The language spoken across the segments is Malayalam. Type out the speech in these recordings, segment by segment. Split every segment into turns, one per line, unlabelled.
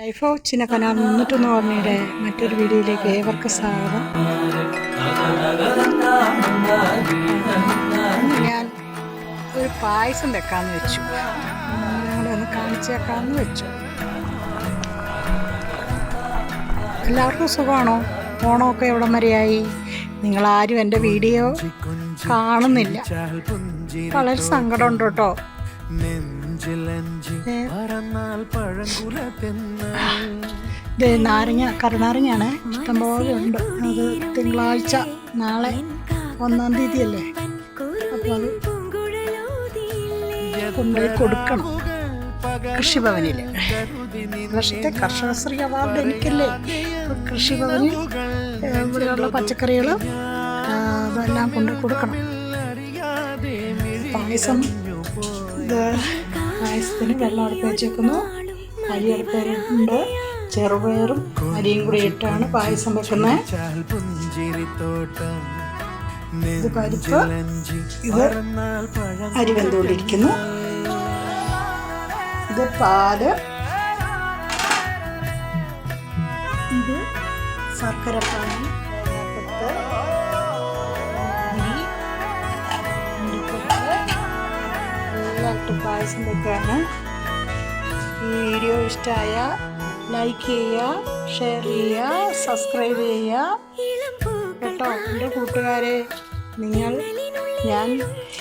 ലൈഫ് ഓഫ് ചിന്നക്കനാൽ 301 ഓർമ്മയുടെ മറ്റൊരു വീഡിയോയിലേക്ക് ഏവർക്കും സ്വാഗതം. ഞാൻ ഒരു പായസം വെക്കാമെന്ന് വെച്ചു, ഞങ്ങളൊന്ന് കാണിച്ചേക്കാമെന്ന് വെച്ചു. എല്ലാവർക്കും സുഖമാണോ? ഓണമൊക്കെ എവിടം വരെയായി? നിങ്ങളാരും എൻ്റെ വീഡിയോ കാണുന്നില്ല, വളരെ സങ്കടമുണ്ട് കേട്ടോ. നാരങ്ങ, കറുനാരങ്ങയാണ്, ഇഷ്ടംപോലെ ഉണ്ട്. അത് തിങ്കളാഴ്ച, നാളെ 1-ാം തീയതി അല്ലേ, അപ്പോൾ അത് കൊണ്ടുപോയി കൊടുക്കണം കൃഷിഭവനിൽ. വർഷത്തെ കർഷകശ്രീ അവാർഡ് എനിക്കല്ലേ. കൃഷിഭവനിൽ ഇവിടെയുള്ള പച്ചക്കറികൾ അതെല്ലാം കൊണ്ട് കൊടുക്കണം. പായസത്തിന് വെള്ളം അടുപ്പ് വെച്ചേക്കുന്നു, അരി അടുപ്പുണ്ട്, ചെറുപയറും അരിയും കൂടി ഇട്ടാണ് പായസം വെക്കുന്നത്. ഇത് പരിപ്പ്, ഇത് അരി വെന്തുകൊണ്ടിരിക്കുന്നു. ഇത് പാല്, ഇത് ശർക്കര പാനി, പായസം വെക്കാണ്. ഈ വീഡിയോ ഇഷ്ടമായ ലൈക്ക് ചെയ്യുക, ഷെയർ ചെയ്യുക, സബ്സ്ക്രൈബ് ചെയ്യുക കേട്ടോ. എൻ്റെ കൂട്ടുകാരെ, ഞാൻ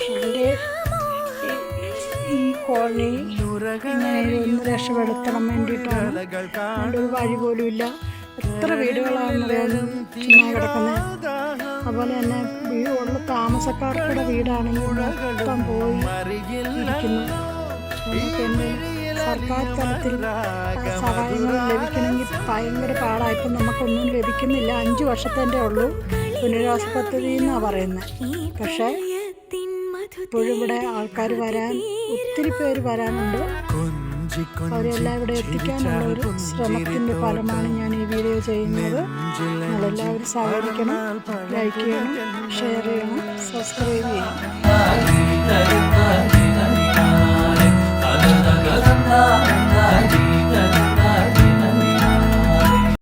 എൻ്റെ ഈ കോളനി ഇങ്ങനെ ഒന്ന് രക്ഷപ്പെടുത്തണം വേണ്ടിയിട്ടാണ്. എൻ്റെ ഒരു വഴി പോലും ഇല്ല. എത്ര വീടുകളാണെന്നറിയാനും ചുമ്മാ കിടക്കുന്നത്. അതുപോലെ തന്നെ ഉള്ള താമസക്കാർക്കുടെ വീടാണെങ്കിൽ മൊത്തം പോയി ഇരിക്കുന്നു. നമുക്ക് സർക്കാർ തലത്തിൽ സഹായങ്ങൾ ലഭിക്കണമെങ്കിൽ ഭയങ്കര പാടാണ്. ഇപ്പം നമുക്കൊന്നും ലഭിക്കുന്നില്ല. 5 വർഷത്തിൻ്റെ ഉള്ളൂ പുനരധിവാസ പദ്ധതി എന്നാണ് പറയുന്നത്. പക്ഷേ ഇപ്പോഴും ഇവിടെ ആൾക്കാർ ഒത്തിരി പേര് വരാനുണ്ട്. അവരെല്ലാം ഇവിടെ എത്തിക്കാനുള്ള ഒരു ശ്രമത്തിൻ്റെ ഫലമാണ് ഞാൻ ഈ വീഡിയോ ചെയ്യുന്നത്. നിങ്ങളെല്ലാവരും സഹകരിക്കണം, ലൈക്ക് ചെയ്യണം, ഷെയർ ചെയ്യണം, സബ്സ്ക്രൈബ് ചെയ്യണം.